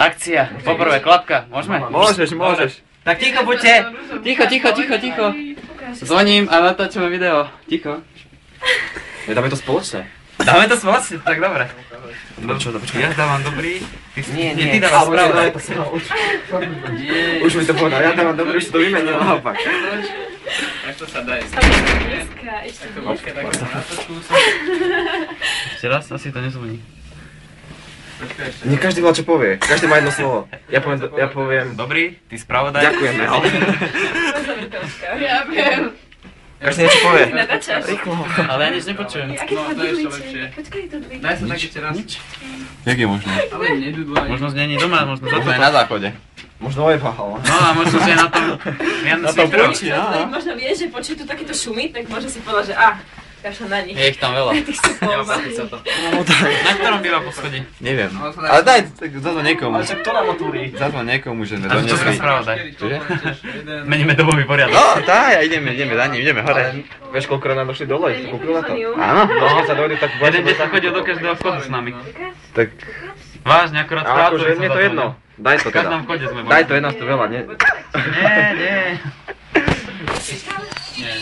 Akcia. Poprvé, klapka. Môžeme? Môžeš. Tak ticho buďte. Ticho. Zvoním a natáčame video. Ticho. Dáme to spoločne. Dáme to spoločne, tak dobre. Počkaj. Ja dávam dobrý. Nie. Ty dávaš správne. Už mi to povedal, ja dávam dobrý, už si to vymenil naopak. Tak to sa dá jesť. Ešte raz, asi to nezvoní. Nie každý má čo povie, každý má jedno slovo. Ja poviem... Dobrý, ty spravodaj. Ďakujeme. Ja viem. Každý niečo povie. Natáčaš? Rýchlo. Ale ja nič nepočujem. Aké to má dudliček? Počkaj, dudliček. Daj sa tak ešte raz. Jak je možné? Ale nedudlaj. Možno není doma, možno za to. Možno je na záchode. Možno ojebal. No a možno si je na tom Vianočný trh. Možno vieš, že počuť tu takýto šumy, tak možno si povedal, že kašľam na nich. Je ich tam veľa. Tých supov. Na ktorom býva poschodí? Neviem. Ale daj, zazvoň niekomu. Ale však to na motúri. Zazvoň niekomu, že sme A čo sme donesli. spravodaj? Čože? Meníme dobový poriadok. No, daj, ideme za ním, ideme hore. Vieš, koľko nám došli dole? Kúpil na to? Áno. No, keď sa dojde, tak... Jeden deň sa chodil do každého vchodu s nami. Tak, Vážne, akurát A akože mne to jedno. Daj to V každom teda. vchode sme boli. Daj to, je nás to veľa, nie? Nie.